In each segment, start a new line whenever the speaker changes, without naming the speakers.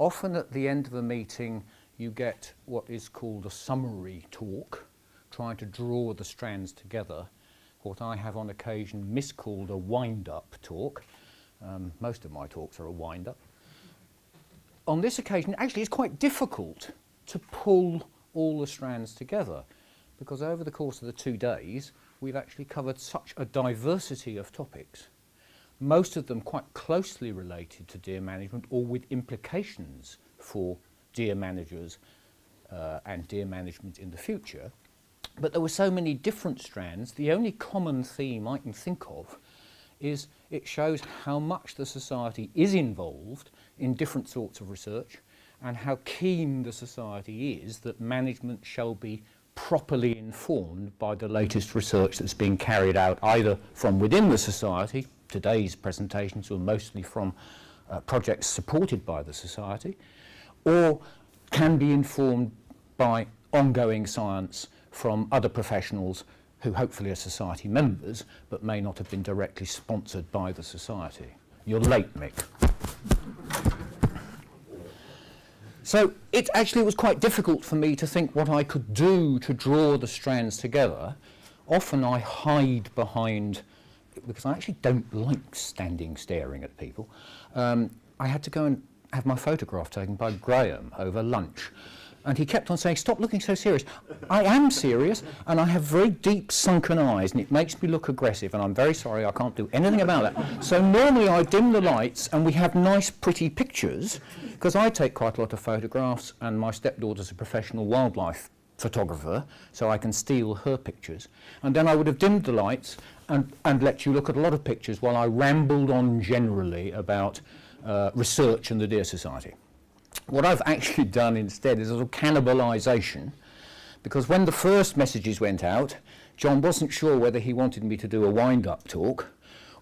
Often at the end of a meeting you get what is called a summary talk, trying to draw the strands together, what I have on occasion miscalled a wind-up talk. Most of my talks are a wind-up. On this occasion, actually, it's quite difficult to pull all the strands together, because over the course of the 2 days, we've actually covered such a diversity of topics, most of them quite closely related to deer management or with implications for deer managers and deer management in the future. But there were so many different strands. The only common theme I can think of is it shows how much the society is involved in different sorts of research and how keen the society is that management shall be properly informed by the latest research that's being carried out either from within the society. Today's presentations were mostly from projects supported by the society, or can be informed by ongoing science from other professionals who hopefully are society members but may not have been directly sponsored by the society. You're late, Mick. So it actually was quite difficult for me to think what I could do to draw the strands together. Often I hide behind, because I actually don't like standing staring at people. I had to go and have my photograph taken by Graham over lunch. And he kept on saying, stop looking so serious. I am serious, and I have very deep sunken eyes, and it makes me look aggressive, and I'm very sorry, I can't do anything about that. So normally I dim the lights, and we have nice, pretty pictures, because I take quite a lot of photographs, and my stepdaughter's a professional wildlife photographer, so I can steal her pictures. And then I would have dimmed the lights and let you look at a lot of pictures while I rambled on generally about research and the Deer Society. What I've actually done instead is a sort of cannibalisation, because when the first messages went out, John wasn't sure whether he wanted me to do a wind-up talk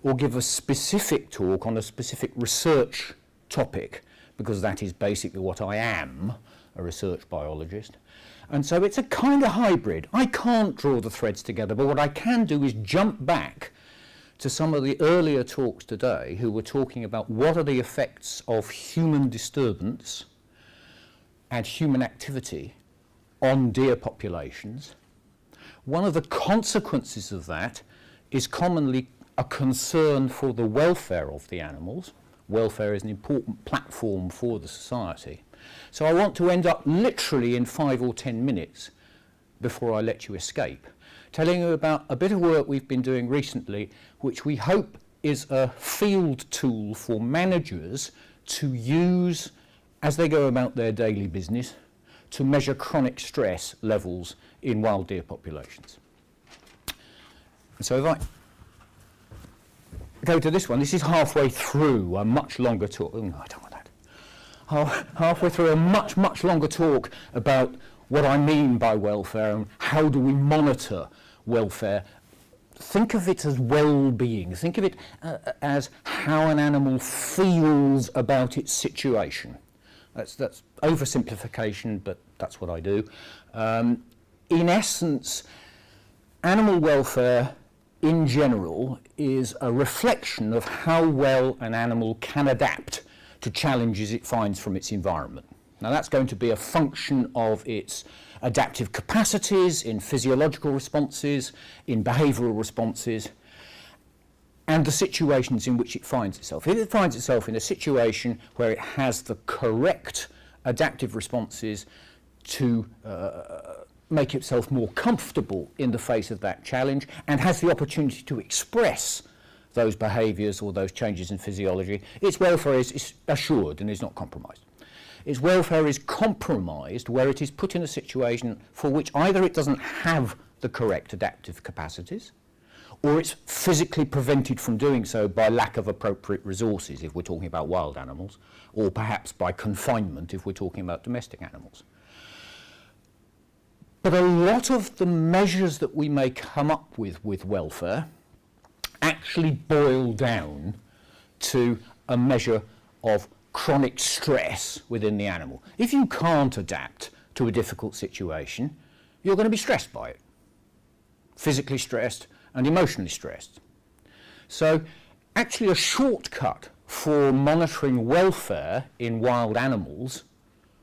or give a specific talk on a specific research topic, because that is basically what I am, a research biologist. And so it's a kind of hybrid. I can't draw the threads together, but what I can do is jump back to some of the earlier talks today who were talking about what are the effects of human disturbance and human activity on deer populations. One of the consequences of that is commonly a concern for the welfare of the animals. Welfare is an important platform for the society. So I want to end up literally in 5 or 10 minutes before I let you escape, telling you about a bit of work we've been doing recently, which we hope is a field tool for managers to use as they go about their daily business to measure chronic stress levels in wild deer populations. And so if I go to this one, this is halfway through a much longer talk. Oh, no, I don't want that. Halfway through a much, much longer talk about what I mean by welfare and how do we monitor welfare. Think of it as well-being. Think of it as how an animal feels about its situation. That's oversimplification, but that's what I do. In essence, animal welfare in general is a reflection of how well an animal can adapt to challenges it finds from its environment. Now that's going to be a function of its adaptive capacities in physiological responses, in behavioural responses, and the situations in which it finds itself. If it finds itself in a situation where it has the correct adaptive responses to make itself more comfortable in the face of that challenge and has the opportunity to express those behaviours or those changes in physiology, its welfare is assured and is not compromised. Its welfare is compromised where it is put in a situation for which either it doesn't have the correct adaptive capacities, or it's physically prevented from doing so by lack of appropriate resources if we're talking about wild animals, or perhaps by confinement if we're talking about domestic animals. But a lot of the measures that we may come up with welfare actually boil down to a measure of chronic stress within the animal. If you can't adapt to a difficult situation, you're going to be stressed by it, physically stressed and emotionally stressed. So actually a shortcut for monitoring welfare in wild animals,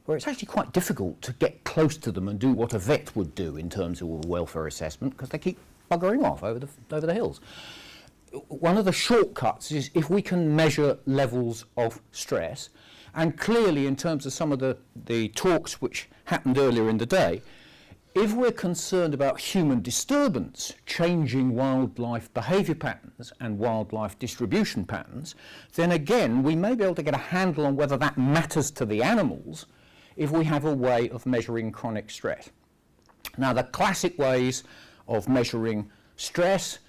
where it's actually quite difficult to get close to them and do what a vet would do in terms of welfare assessment, because they keep buggering off over the hills. One of the shortcuts is if we can measure levels of stress, and clearly in terms of some of the talks which happened earlier in the day, if we're concerned about human disturbance changing wildlife behaviour patterns and wildlife distribution patterns, then again we may be able to get a handle on whether that matters to the animals if we have a way of measuring chronic stress. Now, the classic ways of measuring stress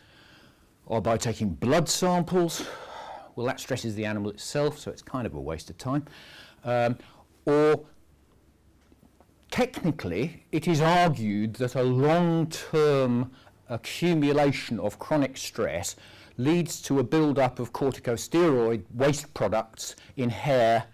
are by taking blood samples. Well, that stresses the animal itself, so it's kind of a waste of time. Or technically, it is argued that a long-term accumulation of chronic stress leads to a build-up of corticosteroid waste products in hair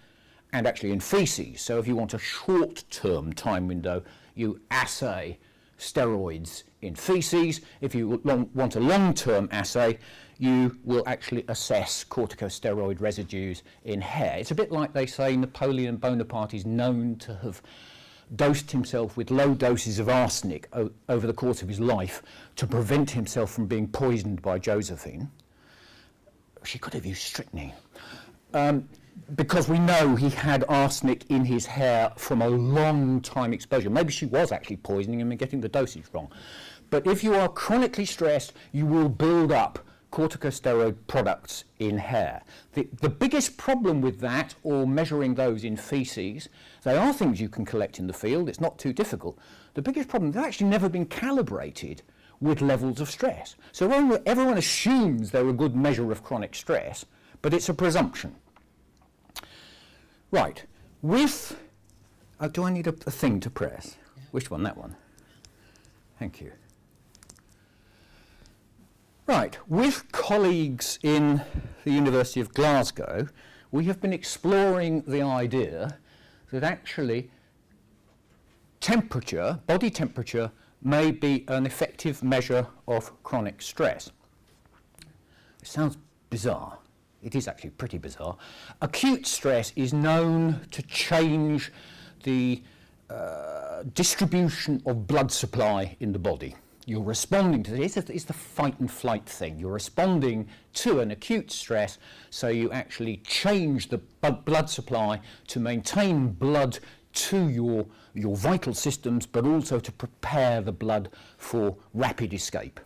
and actually in faeces. So if you want a short-term time window, you assay steroids in faeces. If you want a long-term assay, you will actually assess corticosteroid residues in hair. It's a bit like they say Napoleon Bonaparte is known to have dosed himself with low doses of arsenic over the course of his life to prevent himself from being poisoned by Josephine. She could have used strychnine. Because we know he had arsenic in his hair from a long time exposure. Maybe she was actually poisoning him and getting the dosage wrong. But if you are chronically stressed, you will build up corticosteroid products in hair. The biggest problem with that, or measuring those in faeces, they are things you can collect in the field, it's not too difficult. The biggest problem, they've actually never been calibrated with levels of stress. So everyone assumes they're a good measure of chronic stress, but it's a presumption. Right, with, do I need a thing to press? Yeah. Which one? That one. Thank you. Right, with colleagues in the University of Glasgow, we have been exploring the idea that actually temperature, body temperature, may be an effective measure of chronic stress. It sounds bizarre. It is actually pretty bizarre. Acute stress is known to change the distribution of blood supply in the body. You're responding to it. It's the fight and flight thing. You're responding to an acute stress, so you actually change the blood supply to maintain blood to your vital systems, but also to prepare the blood for rapid escape,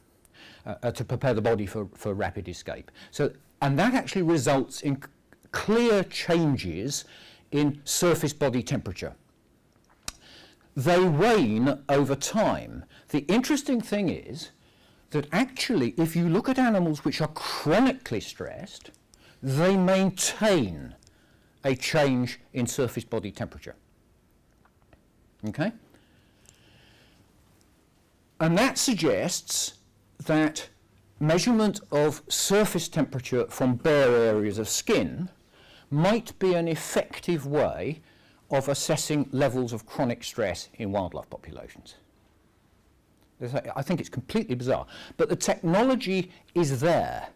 to prepare the body for rapid escape. So, and that actually results in clear changes in surface body temperature. They wane over time. The interesting thing is that actually, if you look at animals which are chronically stressed, they maintain a change in surface body temperature. Okay? And that suggests that measurement of surface temperature from bare areas of skin might be an effective way of assessing levels of chronic stress in wildlife populations. I think it's completely bizarre, but the technology is there.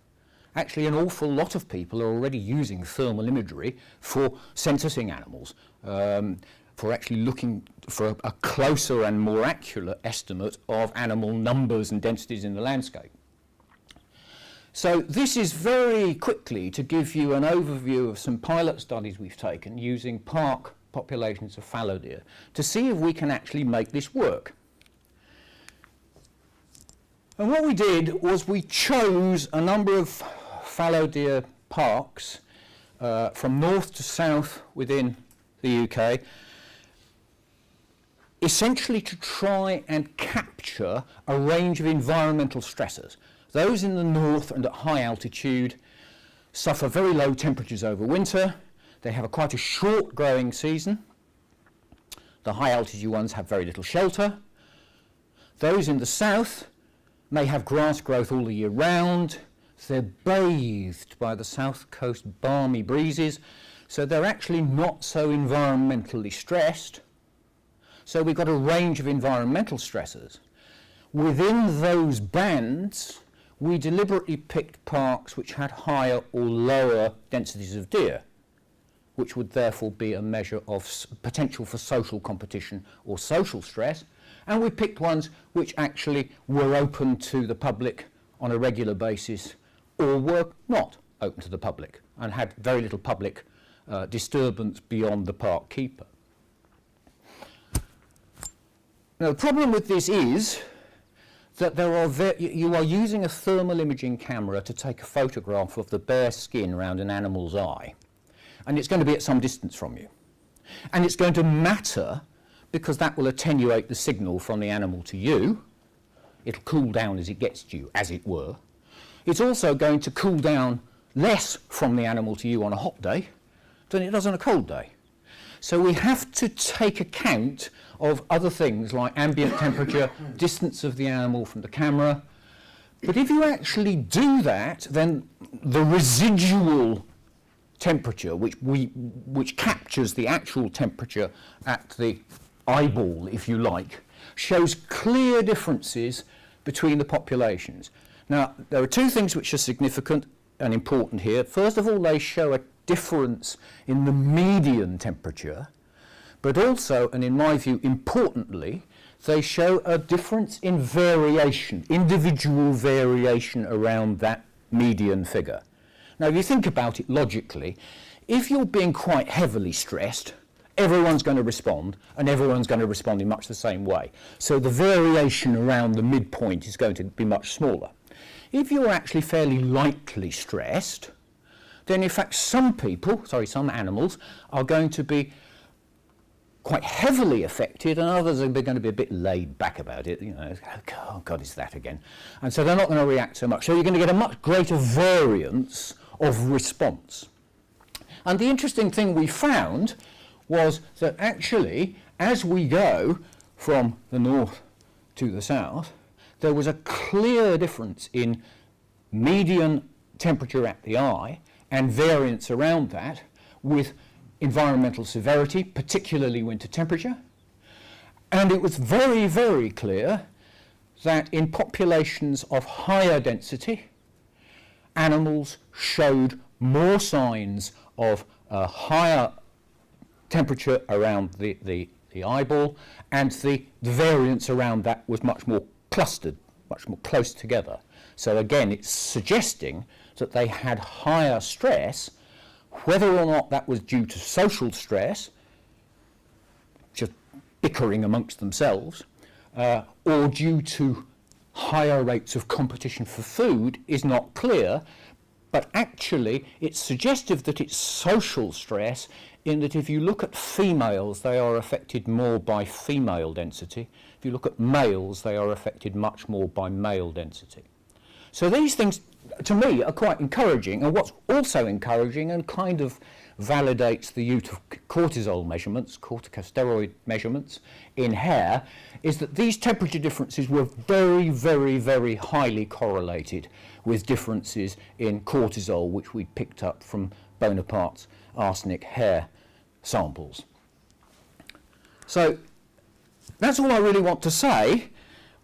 Actually, an awful lot of people are already using thermal imagery for censusing animals, for actually looking for a closer and more accurate estimate of animal numbers and densities in the landscape. So this is very quickly to give you an overview of some pilot studies we've taken using park populations of fallow deer to see if we can actually make this work. And what we did was we chose a number of fallow deer parks from north to south within the UK, essentially to try and capture a range of environmental stressors. Those in the north and at high altitude suffer very low temperatures over winter. They have quite a short growing season. The high altitude ones have very little shelter. Those in the south may have grass growth all the year round. They're bathed by the south coast balmy breezes, so they're actually not so environmentally stressed. So we've got a range of environmental stressors. Within those bands, we deliberately picked parks which had higher or lower densities of deer, which would therefore be a measure of potential for social competition or social stress, and we picked ones which actually were open to the public on a regular basis or were not open to the public and had very little public disturbance beyond the park keeper. Now, the problem with this is that you are using a thermal imaging camera to take a photograph of the bare skin around an animal's eye, and it's going to be at some distance from you. And it's going to matter because that will attenuate the signal from the animal to you. It'll cool down as it gets to you, as it were. It's also going to cool down less from the animal to you on a hot day than it does on a cold day. So we have to take account of other things like ambient temperature, distance of the animal from the camera. But if you actually do that, then the residual temperature, which captures the actual temperature at the eyeball, if you like, shows clear differences between the populations. Now, there are two things which are significant and important here. First of all, they show a difference in the median temperature, but also, and in my view importantly, they show a difference in variation, individual variation around that median figure. Now, if you think about it logically, if you're being quite heavily stressed, everyone's going to respond, and everyone's going to respond in much the same way. So the variation around the midpoint is going to be much smaller. If you're actually fairly lightly stressed, then in fact some animals are going to be quite heavily affected, and others are going to be a bit laid back about it. You know, oh God, it's that again. And so they're not going to react so much. So you're going to get a much greater variance of response. And the interesting thing we found was that actually, as we go from the north to the south, there was a clear difference in median temperature at the eye and variance around that with environmental severity, particularly winter temperature. And it was very, very clear that in populations of higher density, animals showed more signs of higher temperature around the eyeball, and the variance around that was much more clustered, much more close together. So again, it's suggesting that they had higher stress, whether or not that was due to social stress, just bickering amongst themselves, or due to higher rates of competition for food is not clear, but actually it's suggestive that it's social stress, in that if you look at females, they are affected more by female density. If you look at males, they are affected much more by male density. So these things, to me, are quite encouraging, and what's also encouraging and kind of validates the use of cortisol measurements, corticosteroid measurements in hair, is that these temperature differences were very, very, very highly correlated with differences in cortisol, which we picked up from Bonaparte's arsenic hair samples. So that's all I really want to say.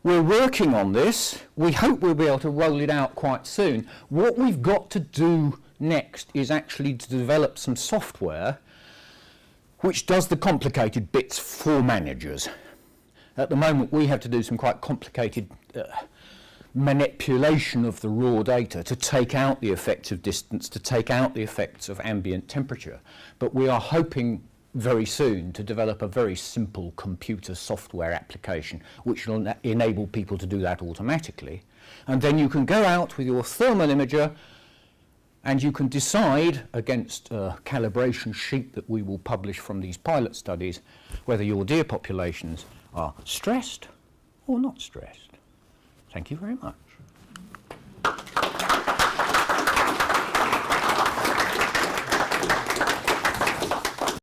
We're working on this. We hope we'll be able to roll it out quite soon. What we've got to do next is actually to develop some software which does the complicated bits for managers. At the moment, we have to do some quite complicated manipulation of the raw data to take out the effects of distance, to take out the effects of ambient temperature. But we are hoping very soon to develop a very simple computer software application which will enable people to do that automatically. And then you can go out with your thermal imager and you can decide against a calibration sheet that we will publish from these pilot studies whether your deer populations are stressed or not stressed. Thank you very much.